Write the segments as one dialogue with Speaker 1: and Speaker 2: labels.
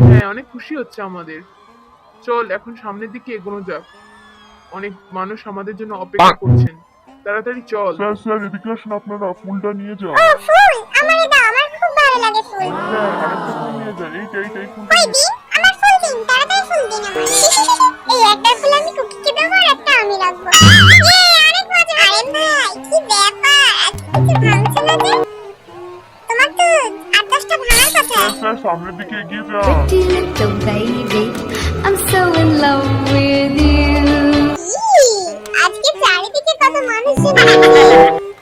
Speaker 1: হ্যাঁ, অনেক খুশি হচ্ছে আমাদের। চল এখন সামনের দিকে এগোনো যাক। অনেক মানুষ আমাদের জন্য অপেক্ষা করছেন। তাড়াতাড়ি চল।
Speaker 2: স্যার স্যার এদিকে আসুন, আপনারা ফুলটা নিয়ে যান।
Speaker 3: ও ফুল, আমারে দাও, আমার খুব ভালো লাগে ফুল।
Speaker 2: স্যার আরেকটা ফুল নিয়ে যান, এই ফুলটা
Speaker 3: কই
Speaker 2: নিয়ে
Speaker 3: দিন, আমার ফুল দিন, তাড়াতাড়ি ফুল দিন আমার। এই একটা ফুল আমি কুকিকে দেবো আর একটা আমি রাখবো। অনেক মজা। আরে ভাই কি ব্যাপার, আজকে কিছু ভাঙছে না যে? তোমার তো 8-10টা ভাঙার কথা।
Speaker 2: স্যার সামনের দিকে এগিয়ে যান।
Speaker 4: Pretty little baby, I'm so in love with you.
Speaker 3: আজকে চারিদিকে কত মানুষজন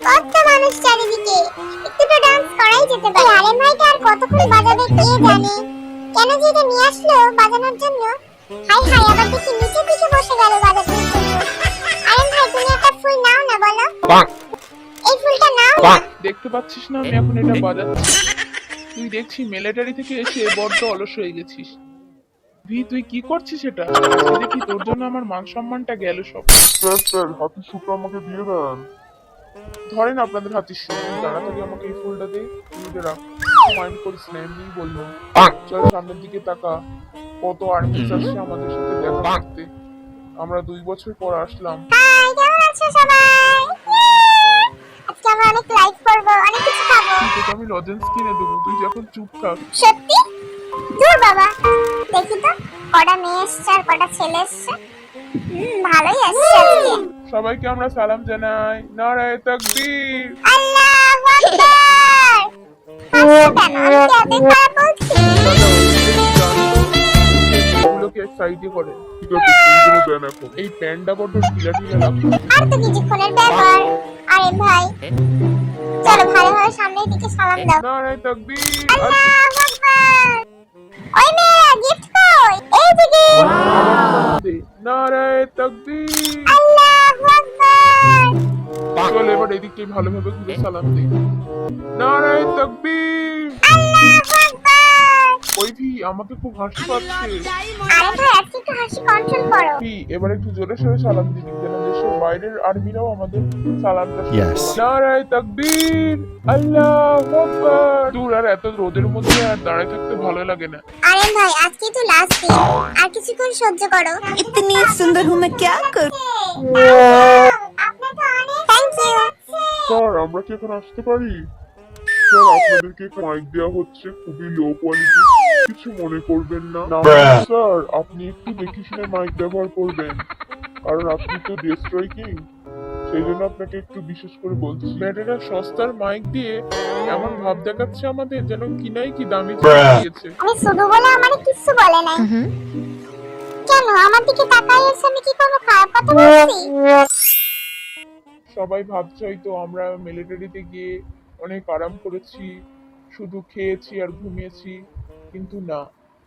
Speaker 3: কত মানুষ চারিদিকে, একটু তো ডান্স করাই যেতে পারে। আরে ভাইটা আর কতক্ষণ বাজাবে কে জানে, কেন যে এটা নিয়ে আসলো বাজানোর জন্য। হাই হাই, আবার দেখি নিচের দিকে বসে গেল বাজাতে। আরে ভাই তুমি একটা ফুল নাও না, বলো এই ফুলটা নাও না।
Speaker 1: দেখতে পাচ্ছিস না আমি এখন এটা বাজাচ্ছি? তুই দেখছি মিলিটারি থেকে এসে বড্ড অলস হয়ে গেছিস। তুই কি করছিস এটা? আজকে দেখি তোর জন্য আমার মান সম্মানটা গেল সব।
Speaker 2: স্যার হাতের সুটা আমাকে দিয়ে দেন।
Speaker 1: ধরেন আপনাদের হাতে তাড়াতাড়ি আমাকে এই ফুলটা দে, তুই এটা রাখ। মাইন্ড করিস না, এমনি বললাম। চল সামনের দিকে তাকা, কত আর্মি আসছে আমাদের সাথে দেখা করতে। আমরা 2 বছর পর আসলাম।
Speaker 3: হাই, কেমন আছো সবাই? আজকে আমরা অনেক লাইভ করব, অনেক কিছু খাবো।
Speaker 1: তোকে আমি লজেন্স কিনে দেবো, তুই এখন চুপ থাক।
Speaker 3: সত্যি? দূর বাবা, দেখি তো কটা মেয়ে এসছে আর কটা ছেলে এসছে। ভালোই আসছে আজকে।
Speaker 1: সবাইকে আমরা সালাম জানাই। নারায়ে তাকবীর।
Speaker 3: আল্লাহু আকবার। হাসছো কেন? আমি কি এতই খারাপ বলছি?
Speaker 1: এগুলোকে এক সাইডে করে।
Speaker 2: ঠিক আছে ফুলগুলো দেন এখন।
Speaker 1: এই প্যান্ডা বড্ড ঢিলা ঢিলা লাগছে।
Speaker 3: আর তো কিছুক্ষণের ব্যাপার। আরে ভাই চলো ভালোভাবে সামনের দিকে সালাম দাও।
Speaker 1: নারায়ে তাকবীর।
Speaker 3: আল্লাহু আকবার। ওই মেয়েরা গিফট কই? এই যে গিফট।
Speaker 1: নারায়ে তাকবীর।
Speaker 3: আল্লাহু আকবার।
Speaker 1: চল এবার এদিকে ভালোভাবে ঘুরে সালাম দিই। নারায়ে তাকবীর।
Speaker 3: আল্লাহু আকবার।
Speaker 1: ওই আমাকে খুব হাসি পাচ্ছে।
Speaker 3: আরে ভাই আজকে একটু হাসি কন্ট্রোল করো।
Speaker 1: এবার একটু জোরে সোরে সালাম দিবি, যেন দেশের বাইরের আর্মিরাও আমাদের সালামটা শুনতে পায়। নারায়ে তাকবীর। আল্লাহু আকবার। দূর, আর এত রোদের মধ্যে আর দাঁড়ায় থাকতে ভালো লাগে না।
Speaker 3: আরে ভাই আজকে তো লাস্ট দিন, আর কিছুক্ষণ সহ্য করো।
Speaker 4: इतनी सुंदर हूँ मैं क्या करूँ?
Speaker 3: আপনাকে অনেক থ্যাংক ইউ।
Speaker 2: স্যার আমরা কি এখন আসতে পারি? স্যার আপনাদেরকে মাইক দেওয়া হচ্ছে, খুবই লো কোয়ালিটি, কিছু মনে করবেন না। স্যার আপনি একটু দেখে শুনে মাইক ব্যবহার করবেন, কারণ আপনি তো ডেস্ট্রয় কিং, সেই জন্য আপনাকে একটু বিশেষ করে বলছি।
Speaker 1: ব্যাটারা সস্তার মাইক দিয়ে এমন ভাব দেখাচ্ছে আমাদের যেন কিনাই কি দামি দিয়েছে।
Speaker 3: আমি শুধু বলে আমারে কিছু বলে নাই। কেন আমার দিকে তাকাই আছে? আমি কি কোনো খারাপ কথা বলছি?
Speaker 1: সবাই ভাবছে হয়তো আমরা মিলিটারিতে গিয়ে অনেক আরাম করেছি, শুধু খেয়েছি আর ঘুমিয়েছি, কিন্তু না,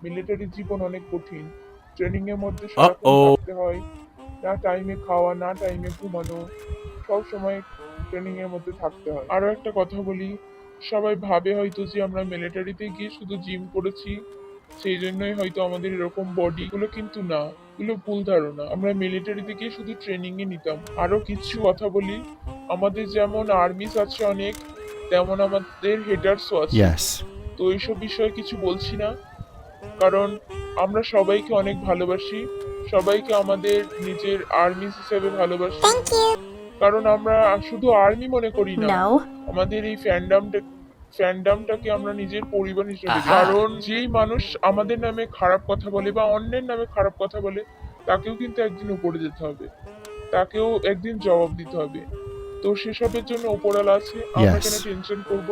Speaker 1: মিলিটারি জীবন অনেক কঠিন। ট্রেনিং এর মধ্যে সারাক্ষণ থাকতে হয়, না টাইমে খাওয়া না টাইমে ঘুমানো, সব সময় ট্রেনিং এর মধ্যে থাকতে হয়। আরো একটা কথা বলি, সবাই ভাবে হয়তো যে আমরা মিলিটারিতে গিয়ে শুধু জিম করেছি, সেই জন্যই হয়তো আমাদের এরকম বডি, গুলো কিন্তু না, এগুলো ভুল ধারণা। আমরা মিলিটারিতে গিয়ে শুধু ট্রেনিং এ নিতাম। আরো কিছু কথা বলি, আমাদের যেমন আর্মিস আছে অনেক, তেমন আমাদের হেটার্সও আছে। তো এইসব বিষয়ে কিছু বলছি না, কারণ আমরা সবাইকে অনেক ভালোবাসি, সবাইকে আমাদের নিজের আর্মিস হিসেবে ভালোবাসি।
Speaker 3: Thank you.
Speaker 1: কারণ আমরা শুধু আর্মি মনে করি না, আমাদের এই ফ্যান্ডামটাকে আমরা নিজের পরিবার হিসেবে। কারণ যেই মানুষ আমাদের নামে খারাপ কথা বলে বা অন্যের নামে খারাপ কথা বলে, তাকেও কিন্তু একদিন উপরে যেতে হবে, তাকেও একদিন জবাব দিতে হবে। তো সেসবের জন্য উপরালা আছে, আমরা কেন টেনশন করব?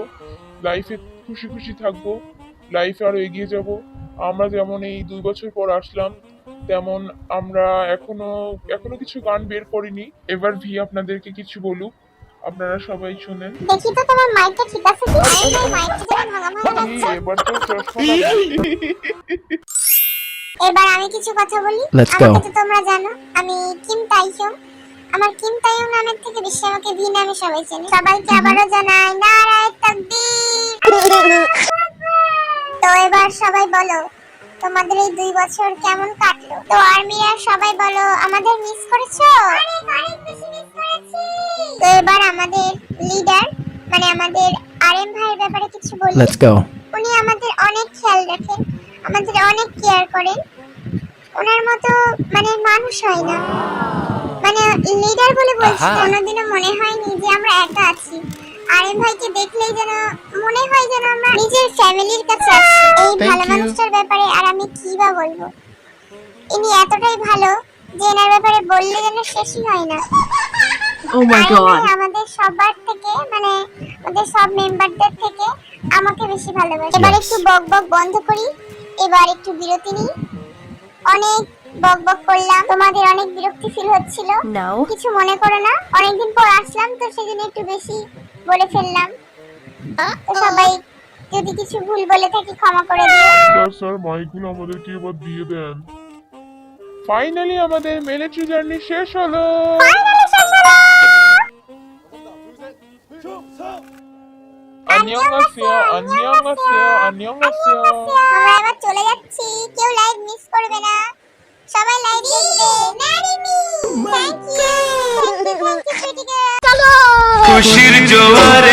Speaker 1: লাইফে খুশি খুশি থাকবো, লাইফে আরো এগিয়ে যাব। আমরা যেমন এই 2 বছর পর আসলাম, তেমন আমরা এখনো কিছু গান বের করিনি। এবার আপনাদেরকে কিছু বলুক, আপনারা সবাই শুনেন।
Speaker 3: দেখি তো তোমার মাইকটা ঠিক আছে কি? আরে ভাই মাইকটা যেন ভাঙা ভাঙা লাগছে।
Speaker 1: এবার তো চশমা লাগাই।
Speaker 3: এবার আমি কিছু কথা বলি। আমাকে তো তোমরা জানো, আমি কিম তাইসং। আমার কিম তাইয়ং নামের থেকে বেশি আমাকে ভি নামে সবাই চেনে। সবাইকে আবারও জানাই নারায়ে তাকবীর। তো এবার সবাই বলো তোমাদের এই 2 বছর কেমন কাটলো? তো আর্মিরা সবাই বলো আমাদের মিস করেছো? অনেক অনেক বেশি মিস করেছি। তো এবার আমাদের লিডার মানে আমাদের আরএম ভাইয়ের ব্যাপারে কিছু বলি।
Speaker 5: Let's go.
Speaker 3: উনি আমাদের অনেক খেয়াল রাখেন, আমাদের অনেক কেয়ার করেন। ওনার মতো মানে মানুষ হয় না, মানে লিডার বলে বলছি, কোনোদিনও মনে হয়নি যে আমরা একা আছি। আরএম ভাইকে দেখলেই যেন মনে হয় যেন আমরা নিজের ফ্যামিলির কাছে আছি। এই ভালো মানুষটার ব্যাপারে আর আমি কি বা বলবো। ইনি এতটাই ভালো যে এনার ব্যাপারে বললে যেন শেষই হয় না।
Speaker 4: Oh my
Speaker 3: আরএম ভাই
Speaker 4: god.
Speaker 3: আমাদের সবার থেকে মানে আমাদের সব মেম্বারদের থেকে আমাকে বেশি ভালোবাসে। এবার একটু বক বক বন্ধ করি, এবার একটু বিরতি নিই। অনেক বক বক করলাম, তোমাদের অনেক বিরক্তি ফিল হচ্ছিল,
Speaker 4: No.
Speaker 3: কিছু মনে করো না, অনেকদিন পর আসলাম তো সেজন্য একটু বেশি বলে ফেললাম। তো সবাই যদি কিছু ভুল বলে থাকি ক্ষমা করে দিও।
Speaker 2: স্যার মাইকগুলো আমাদেরকে এবার দিয়ে দেন।
Speaker 1: ফাইনালি আমাদের মিলিটারি জার্নি শেষ হলো। 안녕하세요. 안녕하세요. 안녕하세요.
Speaker 3: আমরা এবার চলে যাচ্ছি, কেউ লাইভ মিস করবে না, সবাই লাইভ দেখবে। নারিনি থ্যাংক ইউ, চলো
Speaker 6: খুশির জোয়ারে